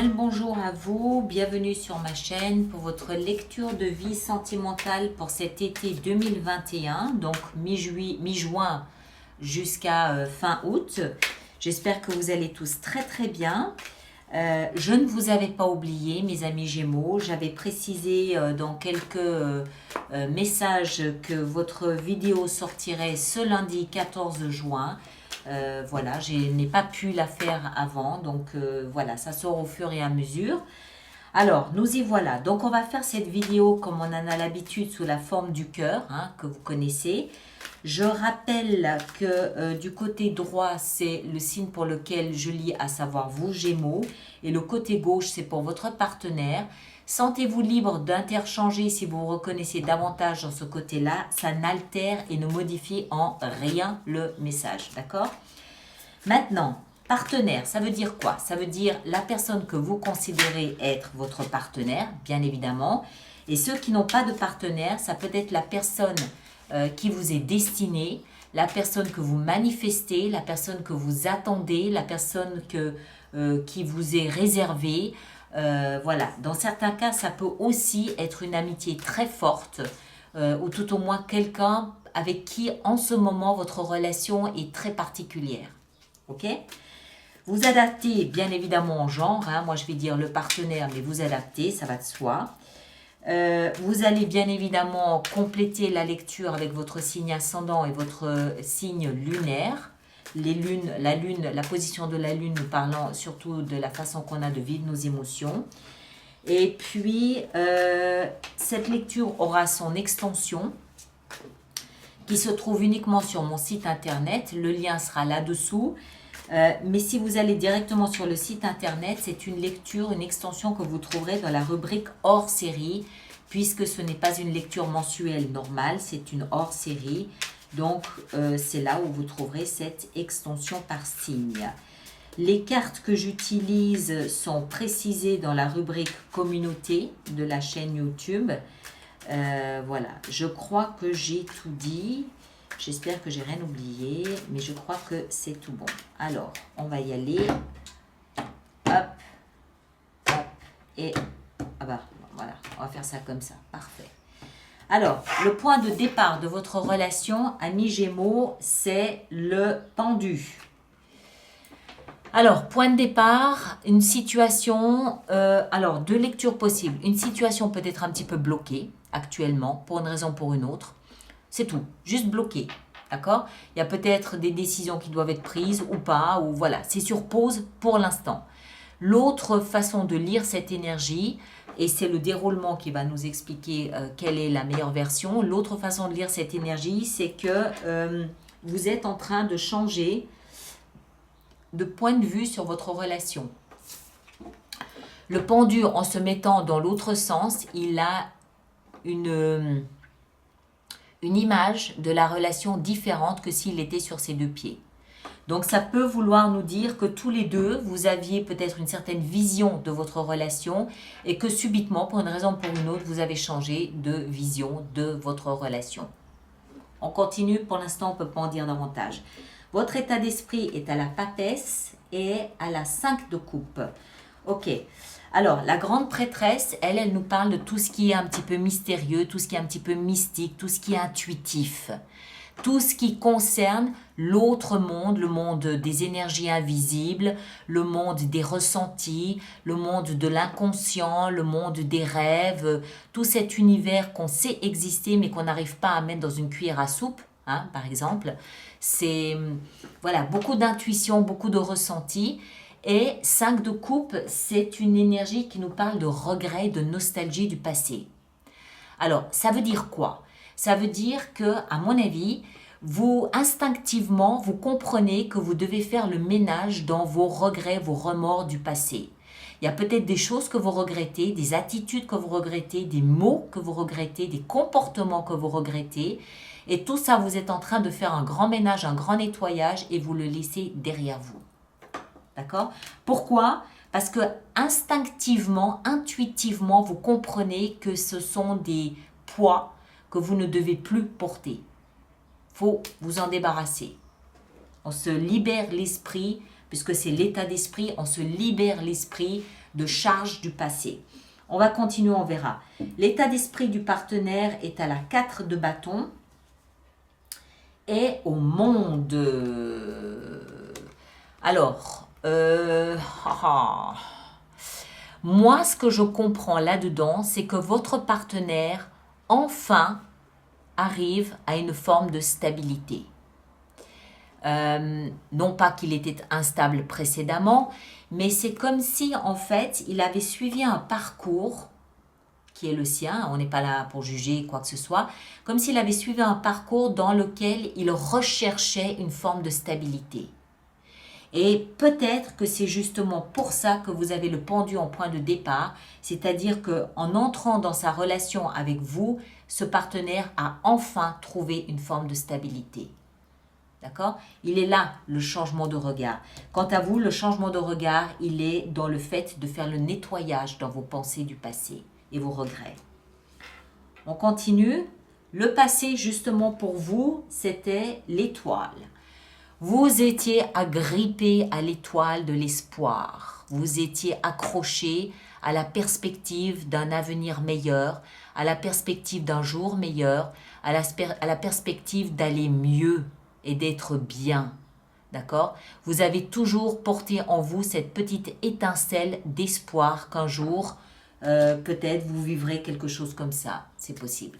Bien le bonjour à vous, bienvenue sur ma chaîne pour votre lecture de vie sentimentale pour cet été 2021, donc mi-juin jusqu'à fin août. J'espère que vous allez tous très très bien. Je ne vous avais pas oublié, mes amis Gémeaux. J'avais précisé dans quelques messages que votre vidéo sortirait ce lundi 14 juin. Voilà, je n'ai pas pu la faire avant, donc voilà, ça sort au fur et à mesure. Alors, nous y voilà. Donc, on va faire cette vidéo comme on en a l'habitude sous la forme du cœur, hein, que vous connaissez. Je rappelle que du côté droit, c'est le signe pour lequel je lis, à savoir vous, Gémeaux. Et le côté gauche, c'est pour votre partenaire. Sentez-vous libre d'interchanger si vous reconnaissez davantage dans ce côté-là. Ça n'altère et ne modifie en rien le message, d'accord? Maintenant, partenaire, ça veut dire quoi? Ça veut dire la personne que vous considérez être votre partenaire, bien évidemment. Et ceux qui n'ont pas de partenaire, ça peut être la personne qui vous est destinée, la personne que vous manifestez, la personne que vous attendez, la personne qui vous est réservée. Voilà, dans certains cas, ça peut aussi être une amitié très forte ou tout au moins quelqu'un avec qui en ce moment votre relation est très particulière. Ok? Vous adaptez bien évidemment en genre, hein, moi je vais dire le partenaire, mais vous adaptez, ça va de soi. Vous allez bien évidemment compléter la lecture avec votre signe ascendant et votre signe lunaire. La position de la lune nous parlant surtout de la façon qu'on a de vivre nos émotions. Et puis, cette lecture aura son extension qui se trouve uniquement sur mon site internet. Le lien sera là-dessous. Mais si vous allez directement sur le site internet, c'est une lecture, une extension que vous trouverez dans la rubrique hors série, puisque ce n'est pas une lecture mensuelle normale, c'est une hors série. Donc, c'est là où vous trouverez cette extension par signe. Les cartes que j'utilise sont précisées dans la rubrique communauté de la chaîne YouTube. Voilà, je crois que j'ai tout dit. J'espère que j'ai rien oublié, mais je crois que c'est tout bon. Alors, on va y aller. Hop, hop, et ah bah voilà, on va faire ça comme ça. Parfait. Alors, le point de départ de votre relation, amis Gémeaux, c'est le pendu. Alors, point de départ, une situation, alors deux lectures possibles. Une situation peut être un petit peu bloquée actuellement, pour une raison ou pour une autre. C'est tout, juste bloqué, d'accord? Il y a peut-être des décisions qui doivent être prises ou pas, ou voilà, c'est sur pause pour l'instant. L'autre façon de lire cette énergie, et c'est le déroulement qui va nous expliquer quelle est la meilleure version, l'autre façon de lire cette énergie, c'est que vous êtes en train de changer de point de vue sur votre relation. Le pendu, en se mettant dans l'autre sens, il a une image de la relation différente que s'il était sur ses deux pieds. Donc ça peut vouloir nous dire que tous les deux, vous aviez peut-être une certaine vision de votre relation et que subitement, pour une raison ou pour une autre, vous avez changé de vision de votre relation. On continue, pour l'instant on ne peut pas en dire davantage. Votre état d'esprit est à la papesse et à la 5 de coupe. Ok. Alors, la grande prêtresse, elle nous parle de tout ce qui est un petit peu mystérieux, tout ce qui est un petit peu mystique, tout ce qui est intuitif. Tout ce qui concerne l'autre monde, le monde des énergies invisibles, le monde des ressentis, le monde de l'inconscient, le monde des rêves, tout cet univers qu'on sait exister mais qu'on n'arrive pas à mettre dans une cuillère à soupe, hein, par exemple. C'est voilà, beaucoup d'intuition, beaucoup de ressentis. Et 5 de coupe, c'est une énergie qui nous parle de regret, de nostalgie du passé. Alors, ça veut dire quoi? Ça veut dire que, à mon avis, vous, instinctivement, vous comprenez que vous devez faire le ménage dans vos regrets, vos remords du passé. Il y a peut-être des choses que vous regrettez, des attitudes que vous regrettez, des mots que vous regrettez, des comportements que vous regrettez. Et tout ça, vous êtes en train de faire un grand ménage, un grand nettoyage et vous le laissez derrière vous. D'accord? Pourquoi? Parce que instinctivement, intuitivement, vous comprenez que ce sont des poids que vous ne devez plus porter. Il faut vous en débarrasser. On se libère l'esprit puisque c'est l'état d'esprit, on se libère l'esprit de charge du passé. On va continuer, on verra. L'état d'esprit du partenaire est à la 4 de bâton et au monde. Alors, moi, ce que je comprends là-dedans, c'est que votre partenaire, enfin, arrive à une forme de stabilité. Non pas qu'il était instable précédemment, mais c'est comme si, en fait, il avait suivi un parcours qui est le sien, on n'est pas là pour juger quoi que ce soit, comme s'il avait suivi un parcours dans lequel il recherchait une forme de stabilité. Et peut-être que c'est justement pour ça que vous avez le pendu en point de départ, c'est-à-dire qu'en entrant dans sa relation avec vous, ce partenaire a enfin trouvé une forme de stabilité. D'accord? Il est là, le changement de regard. Quant à vous, le changement de regard, il est dans le fait de faire le nettoyage dans vos pensées du passé et vos regrets. On continue. Le passé, justement pour vous, c'était l'étoile. Vous étiez agrippé à l'étoile de l'espoir. Vous étiez accroché à la perspective d'un avenir meilleur, à la perspective d'un jour meilleur, à la perspective d'aller mieux et d'être bien. D'accord? Vous avez toujours porté en vous cette petite étincelle d'espoir qu'un jour, peut-être vous vivrez quelque chose comme ça. C'est possible.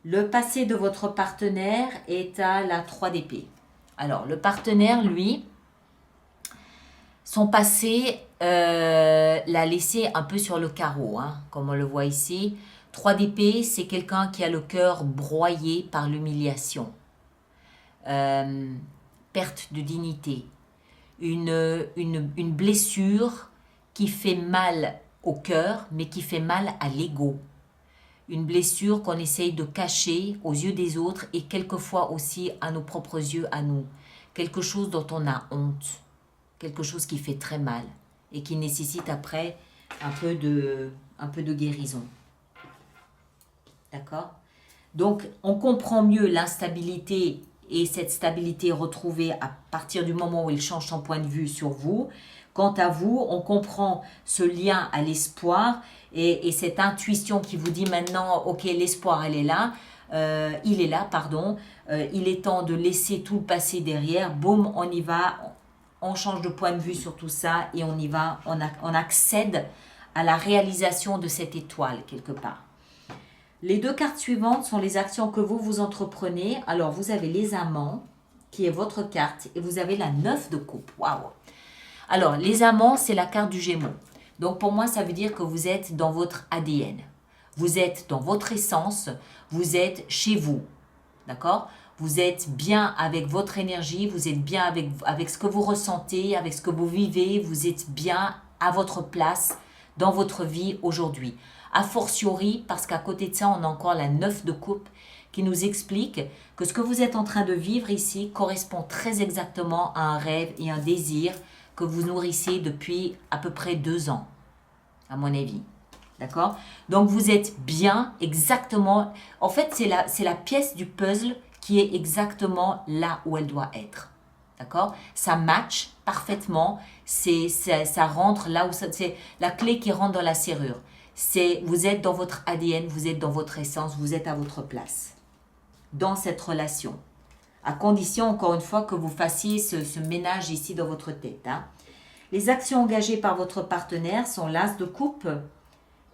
Le passé de votre partenaire est à la 3 d'épée. Alors, le partenaire, lui, son passé l'a laissé un peu sur le carreau, hein, comme on le voit ici. 3 d'épée, c'est quelqu'un qui a le cœur broyé par l'humiliation. Perte de dignité. Une blessure qui fait mal au cœur, mais qui fait mal à l'ego. Une blessure qu'on essaye de cacher aux yeux des autres et quelquefois aussi à nos propres yeux, à nous. Quelque chose dont on a honte. Quelque chose qui fait très mal et qui nécessite après un peu de guérison. D'accord? Donc, on comprend mieux l'instabilité et cette stabilité retrouvée à partir du moment où il change son point de vue sur vous. Quant à vous, on comprend ce lien à l'espoir et cette intuition qui vous dit maintenant, ok, l'espoir, il est là, pardon. Il est temps de laisser tout le passé derrière. Boum, on y va, on change de point de vue sur tout ça et on y va, on accède à la réalisation de cette étoile quelque part. Les 2 cartes suivantes sont les actions que vous entreprenez. Alors, vous avez les amants, qui est votre carte, et vous avez la 9 de coupe. Waouh! Alors, les amants, c'est la carte du Gémeaux. Donc, pour moi, ça veut dire que vous êtes dans votre ADN. Vous êtes dans votre essence, vous êtes chez vous. D'accord? Vous êtes bien avec votre énergie, vous êtes bien avec ce que vous ressentez, avec ce que vous vivez, vous êtes bien à votre place dans votre vie aujourd'hui. A fortiori, parce qu'à côté de ça, on a encore la 9 de coupe qui nous explique que ce que vous êtes en train de vivre ici correspond très exactement à un rêve et un désir que vous nourrissez depuis à peu près 2 ans, à mon avis. D'accord? Donc, vous êtes bien exactement... En fait, c'est la pièce du puzzle qui est exactement là où elle doit être. D'accord? Ça match parfaitement. Ça rentre là où... C'est la clé qui rentre dans la serrure. Vous êtes dans votre ADN, vous êtes dans votre essence, vous êtes à votre place dans cette relation. À condition, encore une fois, que vous fassiez ce ménage ici dans votre tête. Hein. Les actions engagées par votre partenaire sont l'As de coupe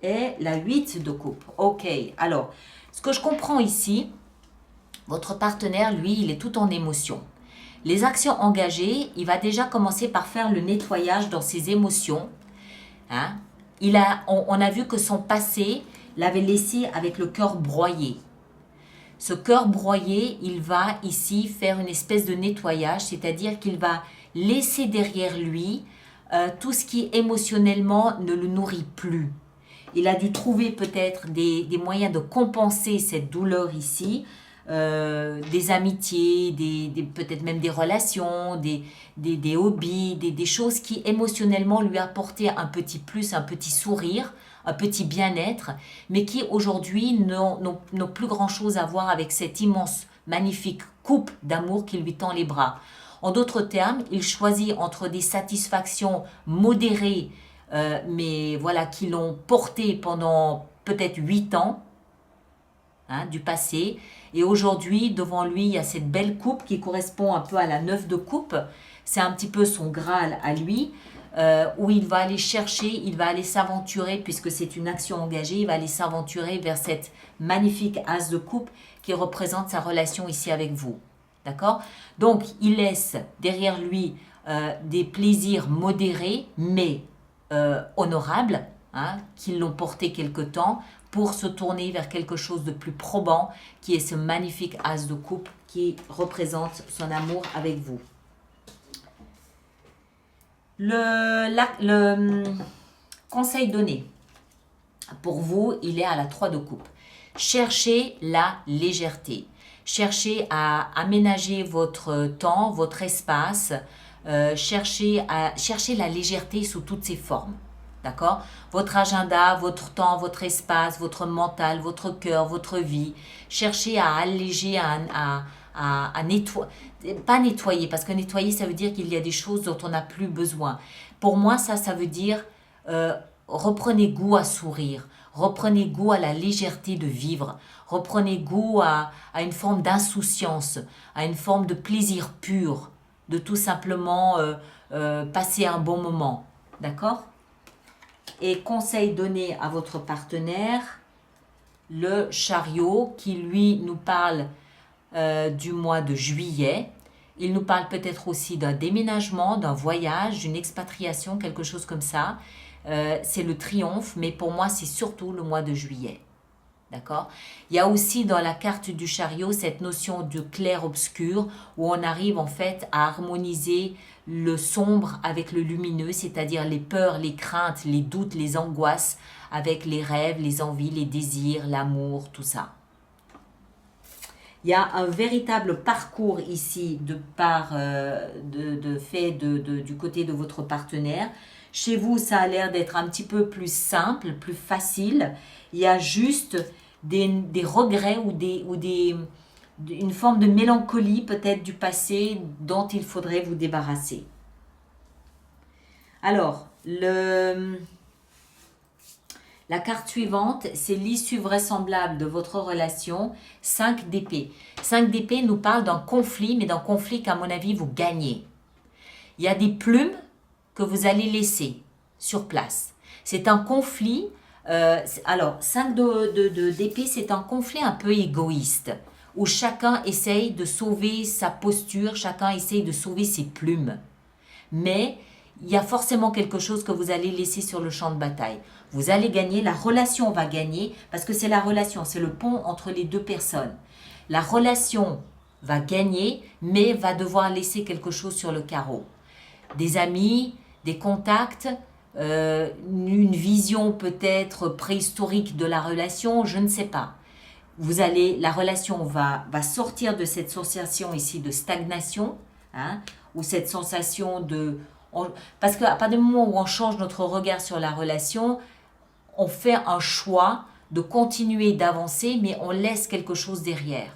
et la 8 de coupe. Ok, alors, ce que je comprends ici, votre partenaire, lui, il est tout en émotion. Les actions engagées, il va déjà commencer par faire le nettoyage dans ses émotions. Hein. On a vu que son passé l'avait laissé avec le cœur broyé. Ce cœur broyé, il va ici faire une espèce de nettoyage, c'est-à-dire qu'il va laisser derrière lui tout ce qui émotionnellement ne le nourrit plus. Il a dû trouver peut-être des moyens de compenser cette douleur ici, des amitiés, peut-être même des relations, des hobbies, des choses qui émotionnellement lui apportaient un petit plus, un petit sourire, un petit bien-être, mais qui aujourd'hui n'ont plus grand-chose à voir avec cette immense, magnifique coupe d'amour qui lui tend les bras. En d'autres termes, il choisit entre des satisfactions modérées, mais voilà, qui l'ont porté pendant peut-être 8 ans, hein, du passé. Et aujourd'hui, devant lui, il y a cette belle coupe qui correspond un peu à la 9 de coupe. C'est un petit peu son Graal à lui, où il va aller chercher, il va aller s'aventurer, puisque c'est une action engagée, il va aller s'aventurer vers cette magnifique as de coupe qui représente sa relation ici avec vous. D'accord? Donc, il laisse derrière lui des plaisirs modérés, mais honorables, hein, qui l'ont porté quelque temps, pour se tourner vers quelque chose de plus probant, qui est ce magnifique as de coupe qui représente son amour avec vous. Le conseil donné pour vous, il est à la 3 de coupe. Cherchez la légèreté. Cherchez à aménager votre temps, votre espace. Cherchez la légèreté sous toutes ses formes. D'accord? Votre agenda, votre temps, votre espace, votre mental, votre cœur, votre vie. Cherchez à alléger, à nettoyer. Pas nettoyer, parce que nettoyer, ça veut dire qu'il y a des choses dont on n'a plus besoin. Pour moi, ça veut dire reprenez goût à sourire. Reprenez goût à la légèreté de vivre. Reprenez goût à une forme d'insouciance, à une forme de plaisir pur, de tout simplement passer un bon moment. D'accord? Et conseil donné à votre partenaire, le chariot qui lui nous parle du mois de juillet. Il nous parle peut-être aussi d'un déménagement, d'un voyage, d'une expatriation, quelque chose comme ça. C'est le triomphe, mais pour moi c'est surtout le mois de juillet. D'accord? Il y a aussi dans la carte du chariot cette notion de clair-obscur où on arrive en fait à harmoniser le sombre avec le lumineux, c'est-à-dire les peurs, les craintes, les doutes, les angoisses avec les rêves, les envies, les désirs, l'amour, tout ça. Il y a un véritable parcours ici du côté de votre partenaire. Chez vous, ça a l'air d'être un petit peu plus simple, plus facile. Il y a juste des regrets ou une forme de mélancolie peut-être du passé dont il faudrait vous débarrasser. Alors, la carte suivante, c'est l'issue vraisemblable de votre relation, 5 d'épée. 5 d'épée nous parle d'un conflit, mais d'un conflit qu'à mon avis, vous gagnez. Il y a des plumes que vous allez laisser sur place. C'est un conflit, alors 5 d'épée, c'est un conflit un peu égoïste, où chacun essaye de sauver sa posture, chacun essaye de sauver ses plumes. Mais il y a forcément quelque chose que vous allez laisser sur le champ de bataille. Vous allez gagner, la relation va gagner, parce que c'est la relation, c'est le pont entre les deux personnes. La relation va gagner, mais va devoir laisser quelque chose sur le carreau. Des amis, des contacts, une vision peut-être préhistorique de la relation, je ne sais pas. La relation va sortir de cette sensation ici de stagnation, hein, ou cette sensation de... Parce qu'à partir du moment où on change notre regard sur la relation, on fait un choix de continuer d'avancer, mais on laisse quelque chose derrière.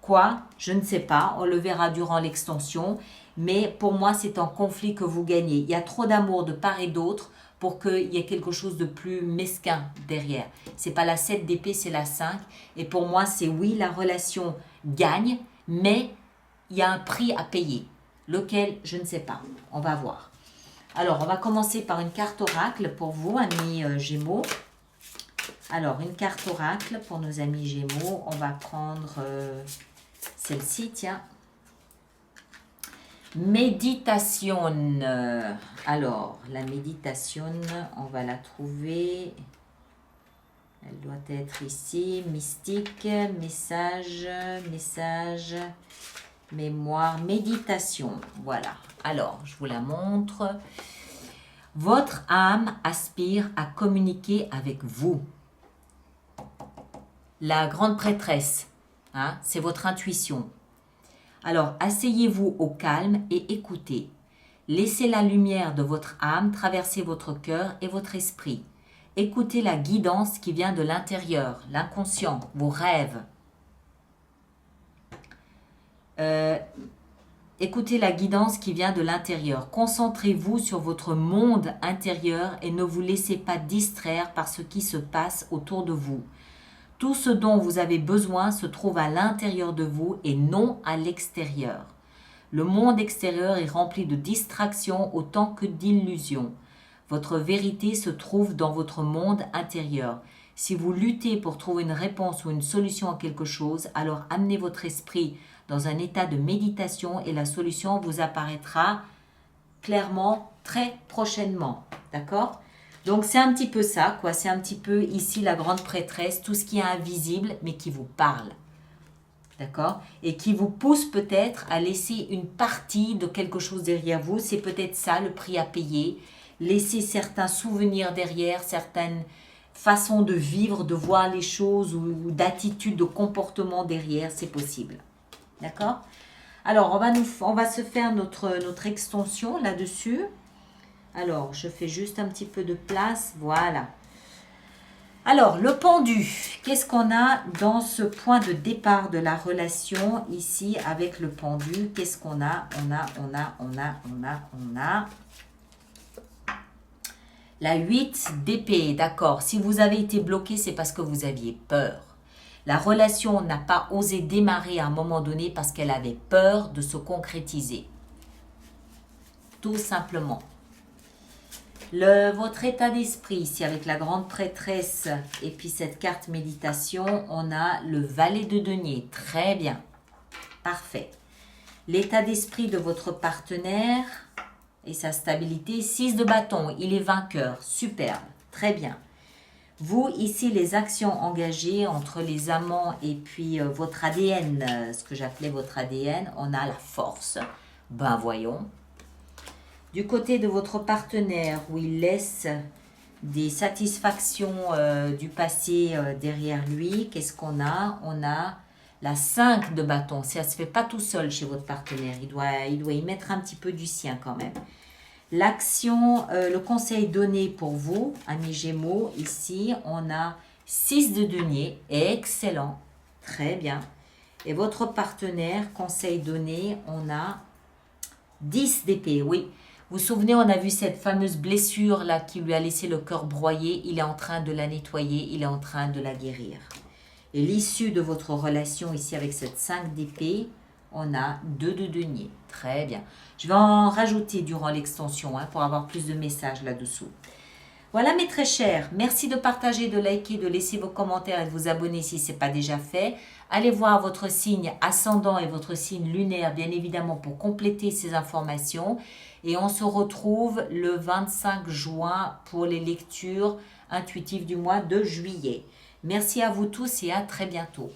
Quoi? Je ne sais pas, on le verra durant l'extension, mais pour moi, c'est un conflit que vous gagnez. Il y a trop d'amour de part et d'autre pour qu'il y ait quelque chose de plus mesquin derrière. C'est pas la 7 d'épée, c'est la 5. Et pour moi, c'est oui, la relation gagne, mais il y a un prix à payer. Lequel, je ne sais pas. On va voir. Alors, on va commencer par une carte oracle pour vous, amis Gémeaux. Alors, une carte oracle pour nos amis Gémeaux. On va prendre celle-ci, tiens. Méditation. Alors, la méditation, on va la trouver. Elle doit être ici. Mystique, message, mémoire, méditation. Voilà. Alors, je vous la montre. Votre âme aspire à communiquer avec vous. La grande prêtresse, hein, c'est votre intuition. Alors, asseyez-vous au calme et écoutez. Laissez la lumière de votre âme traverser votre cœur et votre esprit. Écoutez la guidance qui vient de l'intérieur, l'inconscient, vos rêves. Écoutez la guidance qui vient de l'intérieur. Concentrez-vous sur votre monde intérieur et ne vous laissez pas distraire par ce qui se passe autour de vous. Tout ce dont vous avez besoin se trouve à l'intérieur de vous et non à l'extérieur. Le monde extérieur est rempli de distractions autant que d'illusions. Votre vérité se trouve dans votre monde intérieur. Si vous luttez pour trouver une réponse ou une solution à quelque chose, alors amenez votre esprit dans un état de méditation et la solution vous apparaîtra clairement très prochainement. D'accord? Donc c'est un petit peu ça, quoi. C'est un petit peu ici la grande prêtresse, tout ce qui est invisible mais qui vous parle. D'accord? Et qui vous pousse peut-être à laisser une partie de quelque chose derrière vous. C'est peut-être ça le prix à payer. Laisser certains souvenirs derrière, certaines façons de vivre, de voir les choses ou d'attitude, de comportement derrière, c'est possible. D'accord? Alors, on va se faire notre extension là-dessus. Alors, je fais juste un petit peu de place. Voilà. Alors, le pendu. Qu'est-ce qu'on a dans ce point de départ de la relation ici avec le pendu? Qu'est-ce qu'on a? On a la 8 d'épée. D'accord. Si vous avez été bloqué, c'est parce que vous aviez peur. La relation n'a pas osé démarrer à un moment donné parce qu'elle avait peur de se concrétiser. Tout simplement. Votre état d'esprit ici avec la grande prêtresse et puis cette carte méditation, on a le valet de denier. Très bien. Parfait. L'état d'esprit de votre partenaire et sa stabilité. 6 de bâton, il est vainqueur. Superbe. Très bien. Vous, ici, les actions engagées entre les amants et puis votre ADN, ce que j'appelais votre ADN, on a la force. Ben voyons. Du côté de votre partenaire, où il laisse des satisfactions du passé derrière lui, qu'est-ce qu'on a? On a la 5 de bâton. Ça ne se fait pas tout seul chez votre partenaire. Il doit y mettre un petit peu du sien quand même. L'action, le conseil donné pour vous, amis Gémeaux, ici, on a 6 de denier. Excellent. Très bien. Et votre partenaire, conseil donné, on a 10 d'épée. Oui. Vous vous souvenez, on a vu cette fameuse blessure là qui lui a laissé le cœur broyé. Il est en train de la nettoyer, il est en train de la guérir. Et l'issue de votre relation ici avec cette 5 d'épée, on a 2 de denier. Très bien. Je vais en rajouter durant l'extension pour avoir plus de messages là-dessous. Voilà mes très chers, merci de partager, de liker, de laisser vos commentaires et de vous abonner si ce n'est pas déjà fait. Allez voir votre signe ascendant et votre signe lunaire, bien évidemment, pour compléter ces informations. Et on se retrouve le 25 juin pour les lectures intuitives du mois de juillet. Merci à vous tous et à très bientôt.